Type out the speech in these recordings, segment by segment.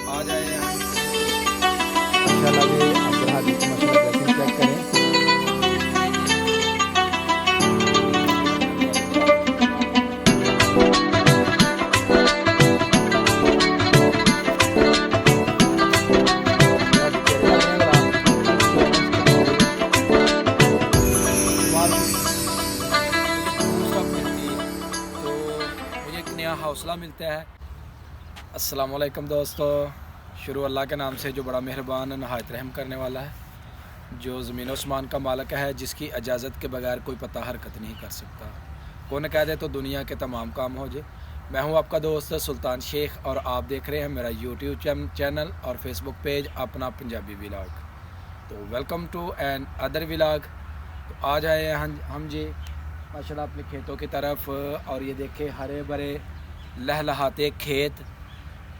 आ जाए हम माशाल्लाह जी अब्दुल हादी की माशाल्लाह ड्रेसिंग चेक करें। मुझे एक नया हौसला मिलता है। अस्सलाम वालेकुम दोस्तों, शुरू अल्लाह के नाम से जो बड़ा मेहरबान नहायत रहम करने वाला है, जो ज़मीन आसमान का मालिक है, जिसकी इजाज़त के बगैर कोई पता हरकत नहीं कर सकता। कौन कह दे तो दुनिया के तमाम काम हो जाए। मैं हूं आपका दोस्त सुल्तान शेख और आप देख रहे हैं मेरा यूट्यूब चैनल और फेसबुक पेज अपना पंजाबी व्लॉग। तो welcome to another vlog. तो आज आए हैं हम जी माशाल्लाह अपने खेतों की तरफ, और ये देखे हरे भरे लहलहाते खेत।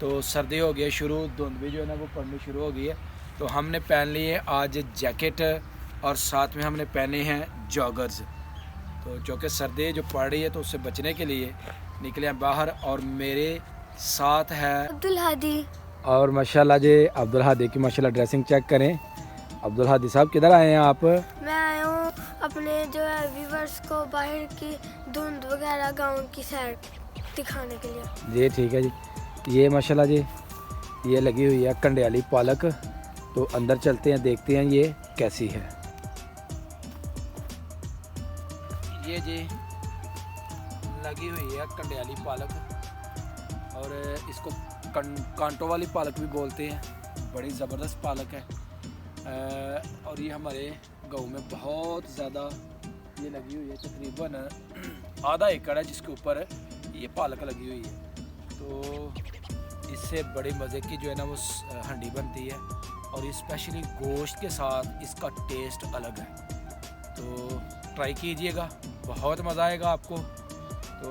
तो सर्दी हो गई है शुरू, धुंध भी जो है ना वो पड़नी शुरू हो गई है। तो हमने पहन लिए आज जैकेट और साथ में हमने पहने हैं जॉगर्स। तो चूँकि सर्दी जो पड़ रही है तो उससे बचने के लिए निकले हैं बाहर, और मेरे साथ है अब्दुल हादी। और माशाल्लाह जी अब्दुल हादी की माशाल्लाह ड्रेसिंग चेक करें। अब्दुल हादी साहब किधर आए हैं आप? मैं आया हूँ अपने जो है व्यूवर्स को बाहर की धुंध वगैरह गांव की सैर दिखाने के लिए। जी ठीक है जी। ये माशाल्लाह जी ये लगी हुई है कंडियाली पालक। तो अंदर चलते हैं, देखते हैं ये कैसी है। ये जी लगी हुई है कंडियाली पालक, और इसको कांटों वाली पालक भी बोलते हैं। बड़ी ज़बरदस्त पालक है, और ये हमारे गांव में बहुत ज़्यादा ये लगी हुई है। तकरीबन आधा एकड़ है जिसके ऊपर ये पालक लगी हुई है। तो इससे बड़े मज़े की जो है ना वो हंडी बनती है, और स्पेशली गोश्त के साथ इसका टेस्ट अलग है। तो ट्राई कीजिएगा, बहुत मज़ा आएगा आपको। तो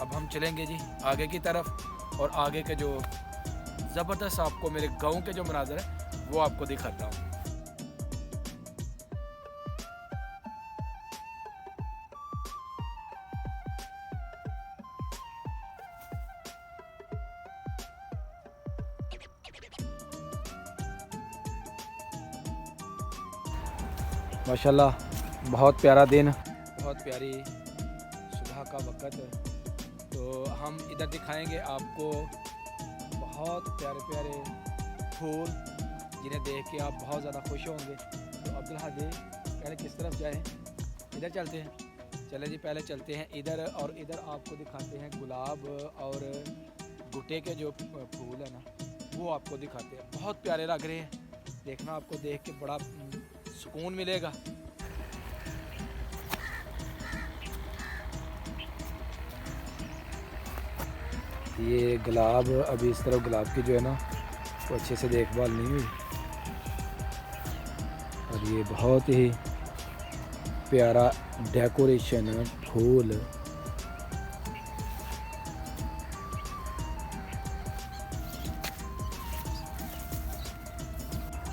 अब हम चलेंगे जी आगे की तरफ, और आगे के जो ज़बरदस्त आपको मेरे गांव के जो मनाज़र है वो आपको दिखाता हूँ। माशाल्लाह बहुत प्यारा दिन, बहुत प्यारी सुबह का वक़्त। तो हम इधर दिखाएंगे आपको बहुत प्यारे प्यारे फूल, जिन्हें देख के आप बहुत ज़्यादा खुश होंगे। तो अब्दुल हादी पहले किस तरफ जाएं? इधर चलते हैं। चले जी पहले चलते हैं इधर, और इधर आपको दिखाते हैं गुलाब और गुटे के जो फूल है ना वो आपको दिखाते हैं। बहुत प्यारे लग रहे हैं, देखना आपको देख के बड़ा सुकून मिलेगा। ये गुलाब अभी इस तरफ गुलाब की जो है ना वो अच्छे से देखभाल नहीं हुई, और ये बहुत ही प्यारा डेकोरेशन फूल।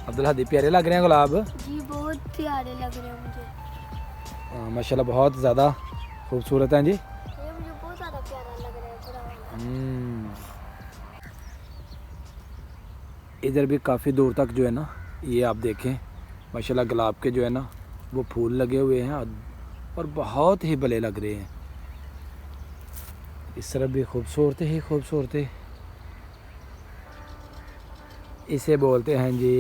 अब्दुल हादी प्यारे लग रहे हैं गुलाब? जी बहुत प्यारे लग रहे हैं मुझे। माशाल्लाह बहुत ज़्यादा खूबसूरत हैं जी। ये मुझे बहुत ज़्यादा प्यारा लग रहा है पूरा वाला। इधर भी काफ़ी दूर तक जो है ना ये आप देखें माशाल्लाह गुलाब के जो है ना वो फूल लगे हुए हैं, और बहुत ही भले लग रहे हैं। इस तरफ भी खूबसूरत ही खूबसूरत। इसे बोलते हैं जी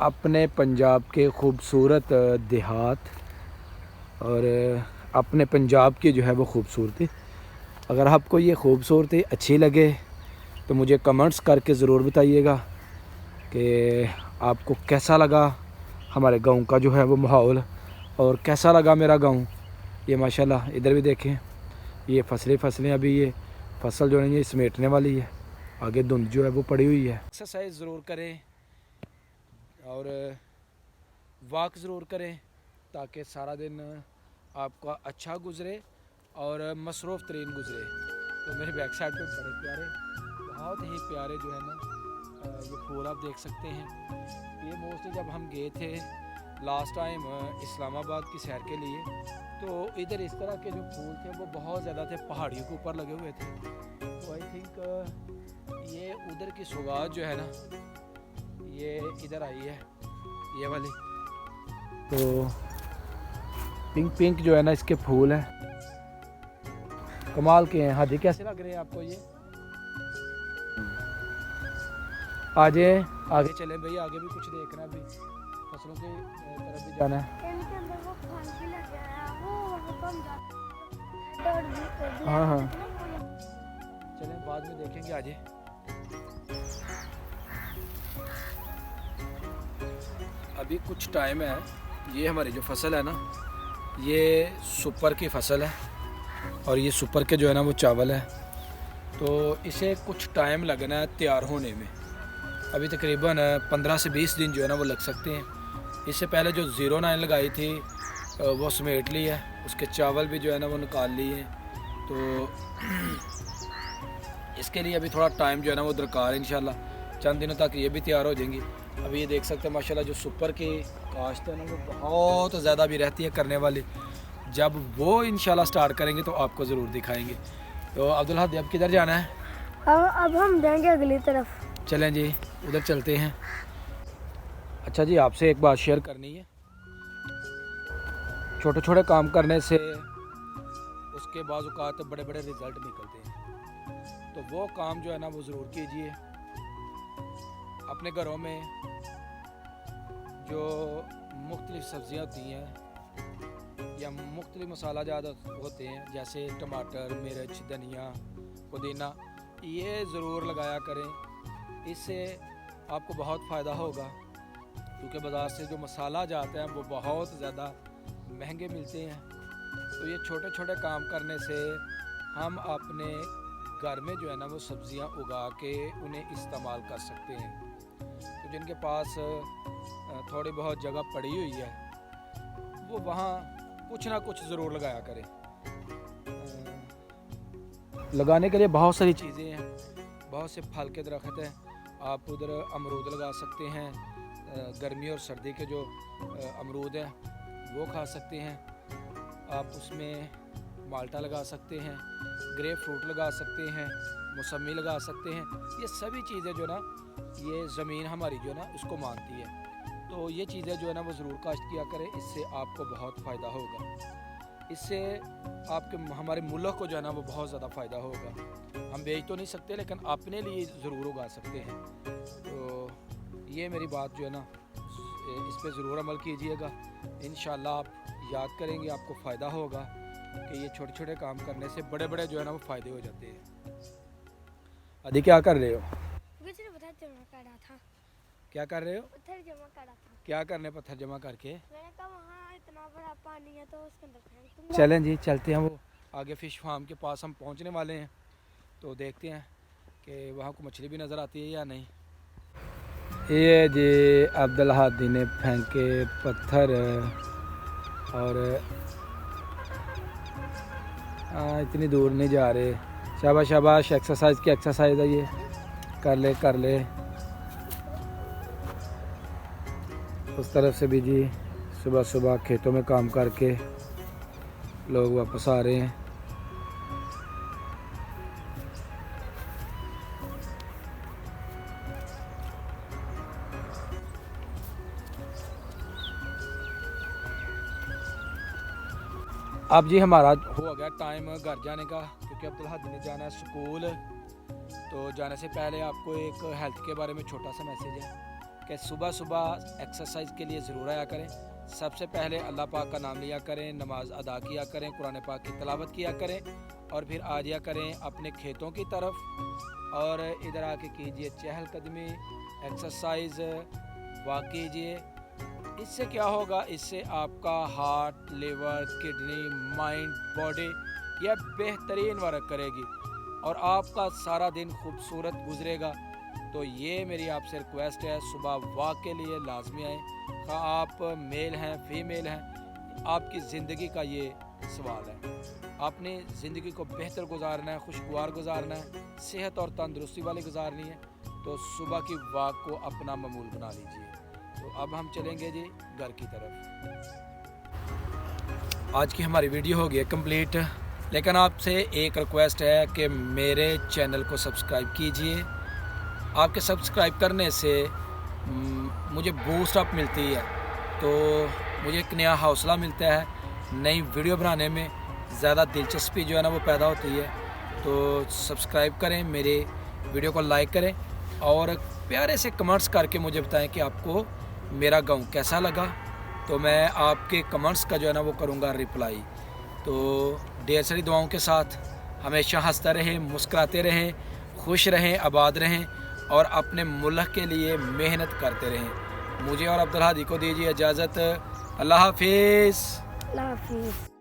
अपने पंजाब के खूबसूरत देहात, और अपने पंजाब की जो है वो खूबसूरती। अगर आपको ये खूबसूरती अच्छी लगे तो मुझे कमेंट्स करके ज़रूर बताइएगा कि आपको कैसा लगा हमारे गांव का जो है वो माहौल, और कैसा लगा मेरा गांव। ये माशाल्लाह इधर भी देखें, ये फसलें अभी ये फसल जो है ये समेटने वाली है। आगे धुंध जो है वो पड़ी हुई है। एक्सरसाइज ज़रूर करें और वॉक ज़रूर करें, ताकि सारा दिन आपका अच्छा गुज़रे और मसरूफ़ तरीन गुज़रे। तो मेरे बैक साइड पे बड़े प्यारे, बहुत ही प्यारे जो है ना ये फूल आप देख सकते हैं। ये मोस्टली जब हम गए थे लास्ट टाइम इस्लामाबाद की सैर के लिए, तो इधर इस तरह के जो फूल थे वो बहुत ज़्यादा थे, पहाड़ियों के ऊपर लगे हुए थे। तो आई थिंक ये उधर की सौगात जो है ना, ये इधर आई है, ये वाली। तो पिंक पिंक जो है ना इसके फूल हैं, कमाल के हैं। हाजी कैसे लग रहे हैं आपको ये? आगे आगे चलें भाई, आगे भी कुछ देखना है, अभी फसलों की तरफ भी जाना है। इनके अंदर वो फल भी लगे हैं, वो तो हम जाते हैं। हाँ हाँ, चलें बाद में देखेंगे आगे। अभी कुछ टाइम है। ये हमारी जो फसल है ना, ये सुपर की फसल है और ये सुपर के जो है ना वो चावल है। तो इसे कुछ टाइम लगना है तैयार होने में। अभी तकरीबन 15 से 20 दिन जो है ना वो लग सकते हैं। इससे पहले जो 09 लगाई थी वो समेट ली है, उसके चावल भी जो है ना वो निकाल लिए। तो इसके लिए अभी थोड़ा टाइम जो है ना वो दरकार है। इंशाल्लाह चंद दिनों तक ये भी तैयार हो जाएंगी। अभी ये देख सकते हैं माशाल्लाह जो सुपर की काश्त है ना वो बहुत ज़्यादा भी रहती है करने वाली। जब वो इंशाल्लाह स्टार्ट करेंगे तो आपको ज़रूर दिखाएंगे। तो अब्दुल हद अब किधर जाना है? अब हम जाएंगे अगली तरफ। चलें जी, उधर चलते हैं। अच्छा जी, आपसे एक बात शेयर करनी है। छोटे छोटे काम करने से उसके बाद औकात बड़े बड़े रिज़ल्ट निकलते हैं। तो वो काम जो है ना वो ज़रूर कीजिए। अपने घरों में जो मुख्तलिफ़ सब्ज़ियाँ होती हैं या मुख्तलिफ़ मसाला ज़्यादा होते हैं, जैसे टमाटर, मिर्च, धनिया, पुदीना, ये ज़रूर लगाया करें। इससे आपको बहुत फ़ायदा होगा, क्योंकि बाज़ार से जो मसाला जाता है वो बहुत ज़्यादा महंगे मिलते हैं। तो ये छोटे छोटे काम करने से हम अपने घर में जो है ना वो सब्ज़ियां उगा के उन्हें इस्तेमाल कर सकते हैं। तो जिनके पास थोड़ी बहुत जगह पड़ी हुई है वो वहाँ कुछ ना कुछ ज़रूर लगाया करें। लगाने के लिए बहुत सारी चीज़ें हैं, बहुत से फल के दरख्त हैं। आप उधर अमरूद लगा सकते हैं, गर्मी और सर्दी के जो अमरूद हैं वो खा सकते हैं। आप उसमें माल्टा लगा सकते हैं, ग्रेप फ्रूट लगा सकते हैं, मौसमी लगा सकते हैं। ये सभी चीज़ें जो ना ये ज़मीन हमारी जो ना उसको मानती है। तो ये चीज़ें जो है ना वो ज़रूर काश्त किया करें, इससे आपको बहुत फ़ायदा होगा। इससे आपके हमारे मुल्क को जो है ना वो बहुत ज़्यादा फ़ायदा होगा। हम बेच तो नहीं सकते लेकिन अपने लिए ज़रूर उगा सकते हैं। तो ये मेरी बात जो है ना इस पे ज़रूर अमल कीजिएगा। इंशाल्लाह आप याद करेंगे, आपको फ़ायदा होगा कि ये छोटे छोटे काम करने से बड़े बड़े जो है ना वो फ़ायदे हो जाते हैं। अभी क्या कर रहे हो? पत्थर जमा कर रहा था। क्या कर रहे हो? पत्थर जमा कर रहा था। क्या करने पत्थर जमा करके? मैंने कहा वहाँ इतना बड़ा पानी है तो उसके अंदर फेंक दूंगा। चलें जी, चलते हैं। वो आगे फ़िश फार्म के पास हम पहुँचने वाले हैं, तो देखते हैं कि वहाँ को मछली भी नज़र आती है या नहीं। ये जी अब्दुल हादी ने फेंके पत्थर और इतनी दूर नहीं जा रहे। शाबाश शाबाश, एक्सरसाइज की एक्सरसाइज है ये, कर ले कर ले। उस तरफ से भी जी सुबह सुबह खेतों में काम करके लोग वापस आ रहे हैं। अब जी हमारा हो गया टाइम घर जाने का, क्योंकि अब्दुल हादी ने जाना है स्कूल। तो जाने से पहले आपको एक हेल्थ के बारे में छोटा सा मैसेज है कि सुबह सुबह एक्सरसाइज के लिए ज़रूर आया करें। सबसे पहले अल्लाह पाक का नाम लिया करें, नमाज अदा किया करें, कुरान पाक की तिलावत किया करें और फिर आ जाया करें अपने खेतों की तरफ और इधर आके कीजिए चहलकदमी, एक्सरसाइज, वॉक कीजिए। इससे क्या होगा, इससे आपका heart, liver, kidney, mind, body यह बेहतरीन वर्क करेगी और आपका सारा दिन खूबसूरत गुजरेगा। तो ये मेरी आपसे रिक्वेस्ट है, सुबह वॉक के लिए लाजमी आए। हाँ आप मेल हैं फीमेल हैं, आपकी ज़िंदगी का ये सवाल है। आपने ज़िंदगी को बेहतर गुजारना है, खुशगवार गुजारना है, सेहत और तंदुरुस्ती वाली गुजारनी है। तो सुबह की वॉक को अपना मामूल बना लीजिए। तो अब हम चलेंगे जी घर की तरफ। आज की हमारी वीडियो हो गई है कंप्लीट, लेकिन आपसे एक रिक्वेस्ट है कि मेरे चैनल को सब्सक्राइब कीजिए आपके सब्सक्राइब करने से मुझे बूस्ट अप मिलती है, तो मुझे एक नया हौसला मिलता है, नई वीडियो बनाने में ज़्यादा दिलचस्पी जो है ना वो पैदा होती है। तो सब्सक्राइब करें, मेरे वीडियो को लाइक करें और प्यारे से कमेंट्स करके मुझे बताएं कि आपको मेरा गाँव कैसा लगा। तो मैं आपके कमेंट्स का जो है ना वो करूँगा रिप्लाई। तो ढेर सारी दुआओं के साथ हमेशा हंसते रहें, मुस्कुराते रहें, खुश रहें, आबाद रहें और अपने मुल्क के लिए मेहनत करते रहें। मुझे और अब्दुल हादी को दीजिए इजाज़त। अल्लाह हाफिज़। अल्लाह हाफिज़।